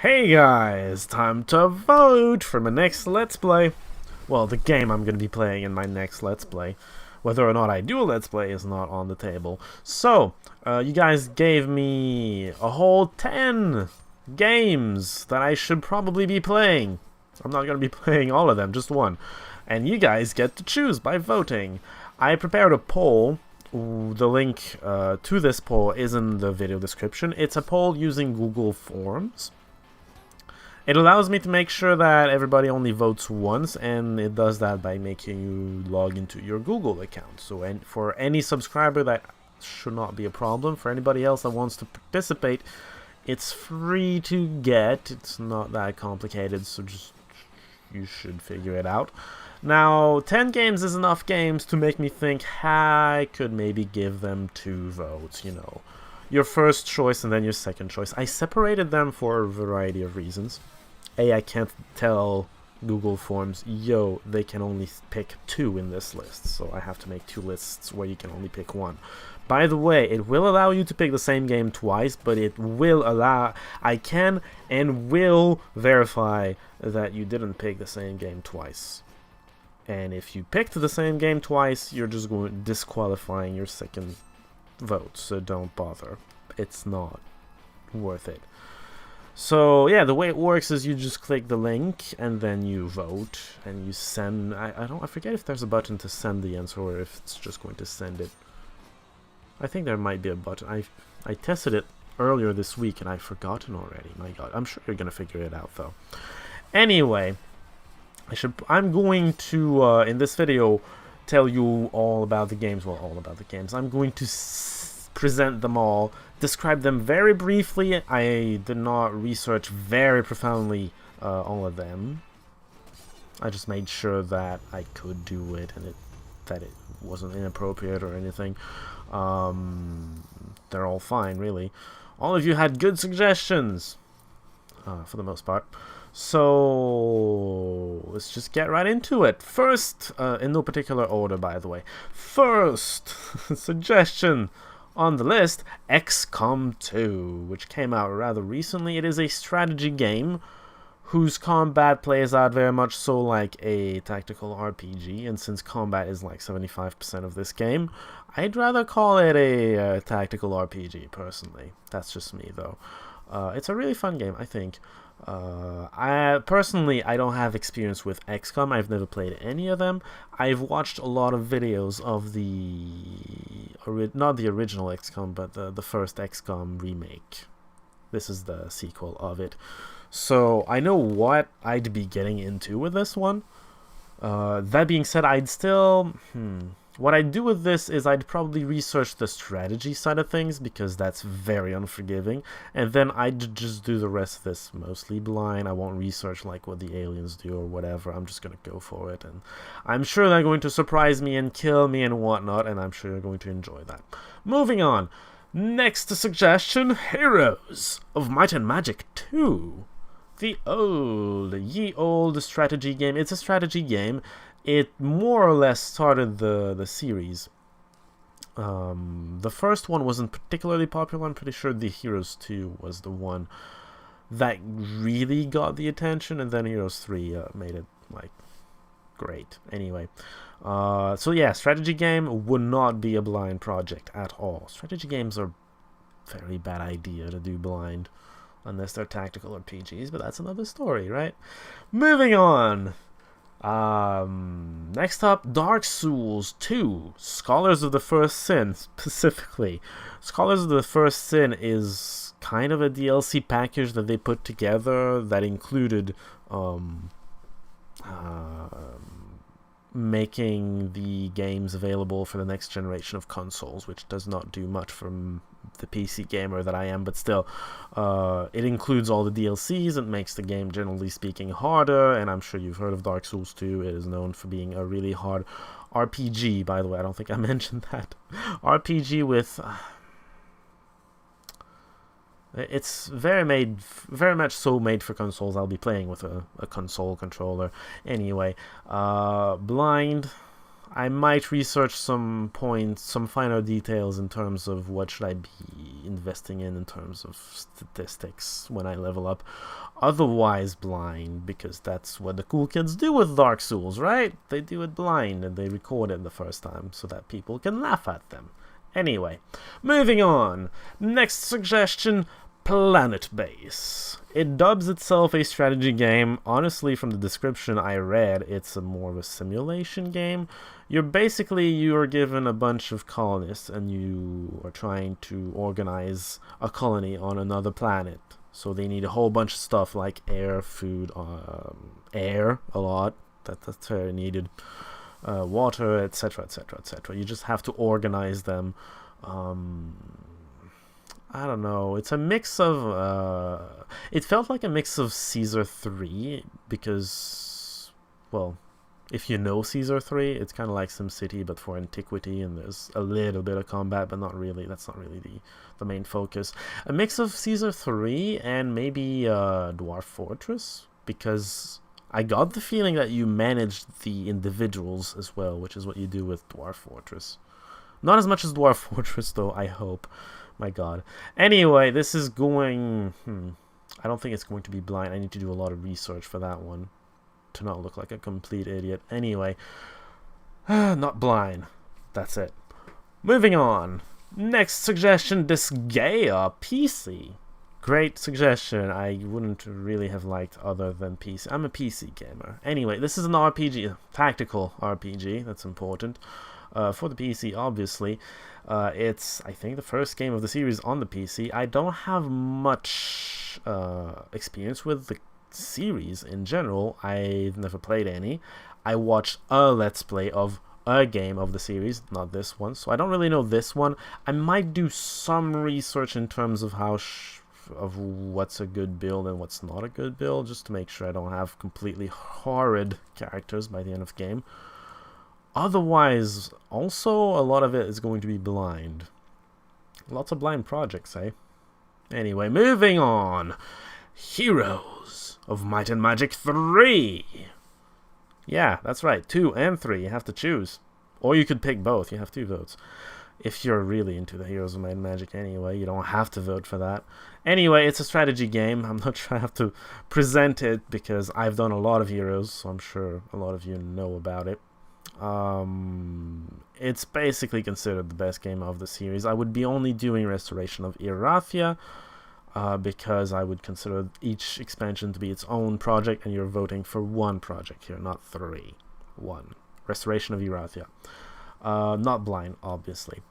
Hey guys, time to vote for my next Let's Play. Well, the game I'm going to be playing in my next Let's Play. Whether or not I do a Let's Play is not on the table. So, you guys gave me a whole 10 games that I should probably be playing. I'm not going to be playing all of them, just one. And you guys get to choose by voting. I prepared a poll. The link to this poll is in the video description. It's a poll using Google Forms. It allows me to make sure that everybody only votes once, and it does that by making you log into your Google account. So for any subscriber, that should not be a problem. For anybody else that wants to participate, it's free to get. It's not that complicated, so you should figure it out. Now, 10 games is enough games to make me think I could maybe give them 2 votes, you know. Your first choice and then your second choice. I separated them for a variety of reasons. I can't tell Google Forms, yo, they can only pick 2 in this list, so I have to make 2 lists where you can only pick 1. By the way, it will allow you to pick the same game twice, but it will allow... I can and will verify that you didn't pick the same game twice. And if you picked the same game twice, you're just disqualifying your second vote, so don't bother. It's not worth it. So yeah, the way it works is you just click the link and then you vote and you send. I forget if there's a button to send the answer or if it's just going to send it. I think there might be a button. I tested it earlier this week and I've forgotten already. My god, I'm sure you're gonna figure it out though. Anyway, I'm going to in this video tell you all about the games. Well, all about the games. I'm going to present them all, describe them very briefly. I did not research very profoundly all of them. I just made sure that I could do it and that it wasn't inappropriate or anything. They're all fine, really. All of you had good suggestions, for the most part. So let's just get right into it. First, in no particular order, by the way. First suggestion on the list, XCOM 2, which came out rather recently. It is a strategy game whose combat plays out very much so like a tactical RPG, and since combat is like 75% of this game, I'd rather call it a tactical RPG, personally. That's just me, though. It's a really fun game, I think. I don't have experience with XCOM. I've never played any of them. I've watched a lot of videos of not the original XCOM, but the first XCOM remake. This is the sequel of it. So I know what I'd be getting into with this one. That being said, I'd still... What I'd do with this is I'd probably research the strategy side of things, because that's very unforgiving, and then I'd just do the rest of this mostly blind. I won't research like what the aliens do or whatever. I'm just gonna go for it, and I'm sure they're going to surprise me and kill me and whatnot, and I'm sure you're going to enjoy that. Moving on. Next suggestion, Heroes of Might and Magic 2. The ye old strategy game. It's a strategy game. It more or less started the series. The first one wasn't particularly popular. I'm pretty sure the Heroes 2 was the one that really got the attention, and then Heroes 3 made it, like, great. Anyway, so yeah, strategy game would not be a blind project at all. Strategy games are a very bad idea to do blind, unless they're tactical RPGs, but that's another story, right? Moving on. Next up, Dark Souls 2, Scholars of the First Sin, specifically. Scholars of the First Sin is kind of a DLC package that they put together that included making the games available for the next generation of consoles, which does not do much for the PC gamer that I am, but still, it includes all the DLCs. It makes the game, generally speaking, harder, and I'm sure you've heard of Dark Souls 2. It is known for being a really hard RPG, by the way. I don't think I mentioned that. RPG with... it's very much so made for consoles. I'll be playing with a console controller. Anyway, blind... I might research some points, some finer details in terms of what should I be investing in terms of statistics when I level up. Otherwise blind, because that's what the cool kids do with Dark Souls, right? They do it blind and they record it the first time so that people can laugh at them. Anyway, moving on. Next suggestion, Planet Base. It dubs itself a strategy game. Honestly, from the description I read, it's more of a simulation game. You're given a bunch of colonists and you are trying to organize a colony on another planet. So they need a whole bunch of stuff like air, food, air a lot. That's very needed. Water, etc., etc., etc. You just have to organize them. I don't know. It's a mix of... it felt like a mix of Caesar 3 because, well, if you know Caesar 3, it's kind of like SimCity but for antiquity, and there's a little bit of combat, but not really. That's not really the main focus. A mix of Caesar 3 and maybe Dwarf Fortress, because I got the feeling that you managed the individuals as well, which is what you do with Dwarf Fortress. Not as much as Dwarf Fortress, though, I hope. My god. Anyway, this is going... I don't think it's going to be blind. I need to do a lot of research for that one to not look like a complete idiot. Anyway, not blind. That's it. Moving on. Next suggestion, Disgaea PC. Great suggestion. I wouldn't really have liked other than PC. I'm a PC gamer. Anyway, this is an RPG, tactical RPG. That's important. For the PC, obviously. It's, I think, the first game of the series on the PC. I don't have much experience with the series in general. I've never played any. I watched a Let's Play of a game of the series, not this one, so I don't really know this one. I might do some research in terms of how of what's a good build and what's not a good build, just to make sure I don't have completely horrid characters by the end of the game. Otherwise, also, a lot of it is going to be blind. Lots of blind projects, eh? Anyway, moving on. Heroes of Might and Magic 3. Yeah, that's right. 2 and 3. You have to choose. Or you could pick both. You have 2 votes. If you're really into the Heroes of Might and Magic anyway, you don't have to vote for that. Anyway, it's a strategy game. I'm not sure I have to present it because I've done a lot of Heroes, so I'm sure a lot of you know about it. It's basically considered the best game of the series. I would be only doing Restoration of Erathia because I would consider each expansion to be its own project, and you're voting for one project here, not 3. 1. Restoration of Erathia. Not blind, obviously.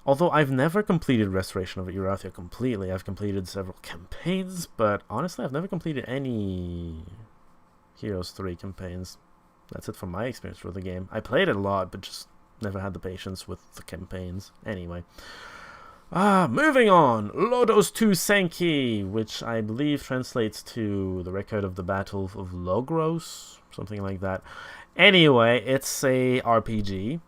Although I've never completed Restoration of Erathia completely. I've completed several campaigns, but honestly I've never completed any Heroes 3 campaigns. That's it from my experience with the game. I played it a lot, but just never had the patience with the campaigns. Anyway. Moving on. Lodos Senki, which I believe translates to the Record of the Battle of Logros, something like that. Anyway, it's a RPG.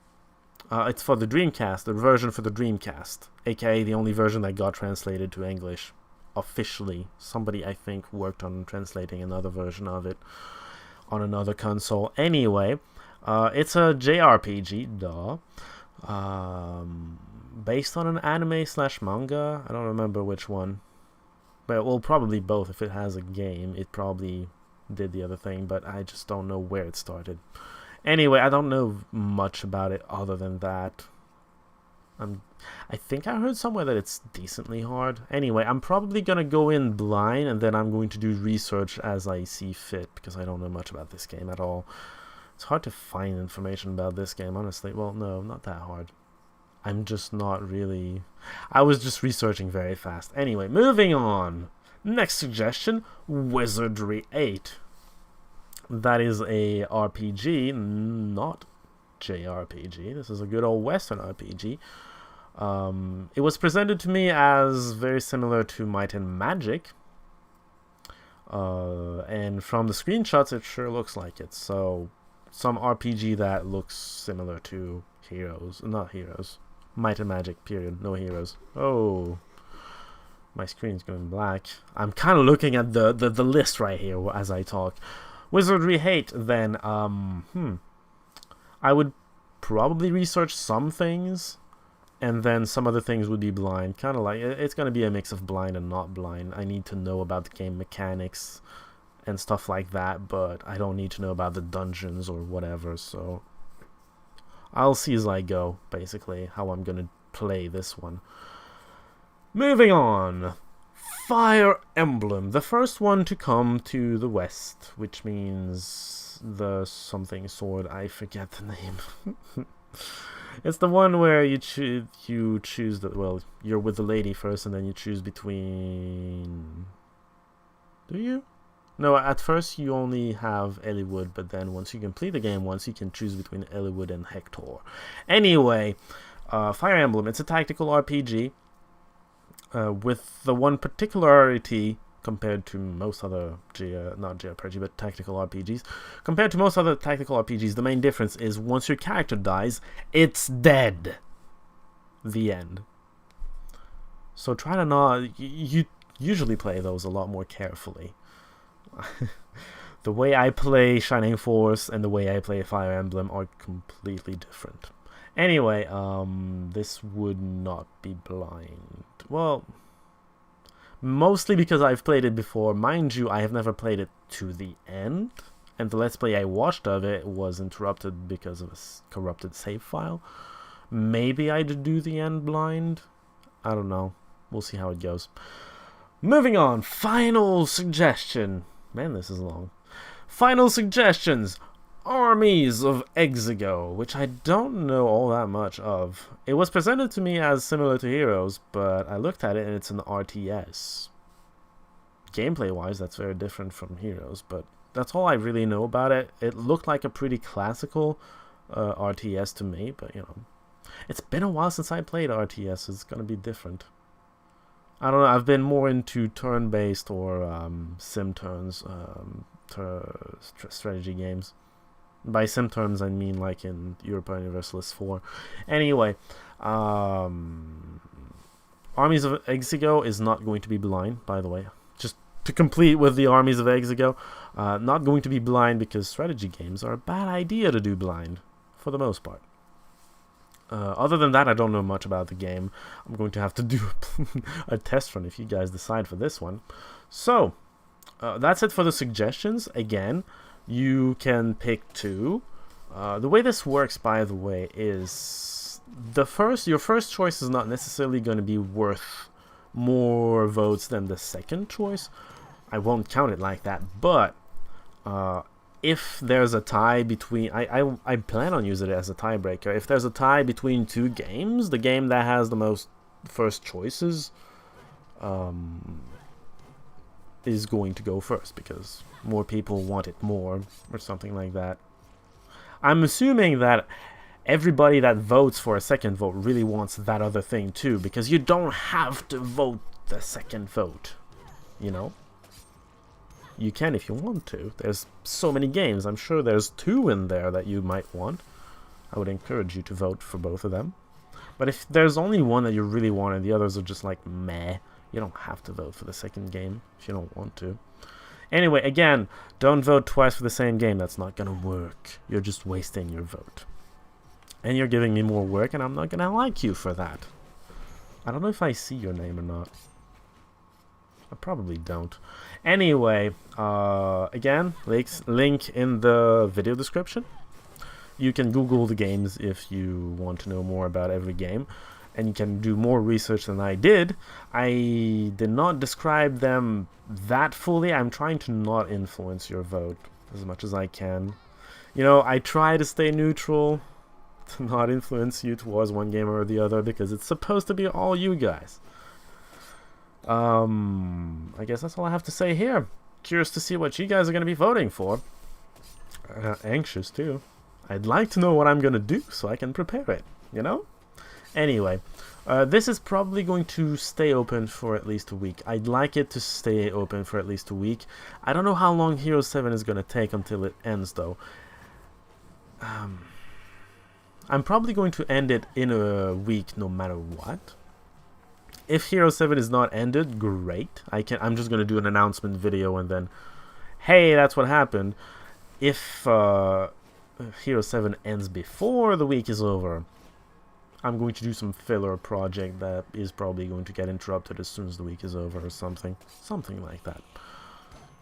It's for the Dreamcast, the version for the Dreamcast, aka the only version that got translated to English officially. Somebody, I think, worked on translating another version of it on another console. Anyway, it's a JRPG, based on an anime / manga. I don't remember which one, but well, probably both. If it has a game, it probably did the other thing, but I just don't know where it started. Anyway, I don't know much about it other than that. I think I heard somewhere that it's decently hard. Anyway, I'm probably gonna go in blind, and then I'm going to do research as I see fit, because I don't know much about this game at all. It's hard to find information about this game, honestly. Well, no, not that hard. I'm just not really... I was just researching very fast. Anyway, moving on. Next suggestion, Wizardry 8. That is a RPG, not JRPG. This is a good old Western RPG. It was presented to me as very similar to Might and Magic. And from the screenshots, it sure looks like it. So, some RPG that looks similar to Heroes. Not Heroes. Might and Magic, period. No Heroes. Oh. My screen's going black. I'm kind of looking at the list right here as I talk. Wizardry 8, then, I would probably research some things, and then some other things would be blind. Kind of like, it's going to be a mix of blind and not blind. I need to know about the game mechanics and stuff like that, but I don't need to know about the dungeons or whatever, so I'll see as I go, basically, how I'm going to play this one. Moving on. Fire Emblem, the first one to come to the West, which means the something sword, I forget the name. It's the one where you choose the, well, you're with the lady first and then you choose between... Do you? No, at first you only have Eliwood, but then once you complete the game once, you can choose between Eliwood and Hector. Anyway, Fire Emblem, it's a tactical RPG with the one particularity compared to most other not JRPG, but tactical RPGs. Compared to most other tactical RPGs, the main difference is once your character dies, it's dead. The end. So try to not... You usually play those a lot more carefully. The way I play Shining Force and the way I play Fire Emblem are completely different. Anyway, this would not be blind. Well... Mostly because I've played it before. Mind you, I have never played it to the end. And the Let's Play I watched of it was interrupted because of a corrupted save file. Maybe I'd do the end blind. I don't know. We'll see how it goes. Moving on. Final suggestion. Man, this is long. Final suggestions. Armies of Exogo, which I don't know all that much of. It was presented to me as similar to Heroes, but I looked at it and it's an RTS. Gameplay-wise, that's very different from Heroes, but that's all I really know about it. It looked like a pretty classical RTS to me, but you know, it's been a while since I played RTS. It's gonna be different. I don't know. I've been more into turn-based or sim turns, strategy games. By sim terms, I mean like in Europa Universalis 4. Anyway, Armies of Exogo is not going to be blind, by the way. Just to complete with the Armies of Exogo, not going to be blind because strategy games are a bad idea to do blind, for the most part. Other than that, I don't know much about the game. I'm going to have to do a test run if you guys decide for this one. So, that's it for the suggestions. Again, you can pick two. The way this works, by the way, is your first choice is not necessarily going to be worth more votes than the second choice. I won't count it like that, but if there's a tie between... I plan on using it as a tiebreaker. If there's a tie between two games, the game that has the most first choices is going to go first, because more people want it more, or something like that. I'm assuming that everybody that votes for a second vote really wants that other thing too, because you don't have to vote the second vote, you know? You can if you want to. There's so many games. I'm sure there's two in there that you might want. I would encourage you to vote for both of them. But if there's only one that you really want and the others are just like meh, you don't have to vote for the second game if you don't want to. Anyway, again, don't vote twice for the same game. That's not gonna work. You're just wasting your vote. And you're giving me more work, and I'm not gonna like you for that. I don't know if I see your name or not. I probably don't. Anyway, again, link in the video description. You can Google the games if you want to know more about every game. And you can do more research than I did. I did not describe them that fully. I'm trying to not influence your vote as much as I can. You know, I try to stay neutral, to not influence you towards one game or the other, because it's supposed to be all you guys. I guess that's all I have to say here. Curious to see what you guys are going to be voting for. Anxious, too. I'd like to know what I'm going to do so I can prepare it, you know? Anyway, this is probably going to stay open for at least a week. I'd like it to stay open for at least a week. I don't know how long Hero 7 is going to take until it ends, though. I'm probably going to end it in a week no matter what. If Hero 7 is not ended, great. I'm just going to do an announcement video and then, hey, that's what happened. If Hero 7 ends before the week is over, I'm going to do some filler project that is probably going to get interrupted as soon as the week is over or something. Something like that.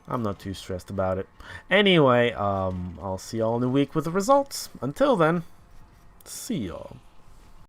I'm not too stressed about it. Anyway, I'll see y'all in a week with the results. Until then, see y'all.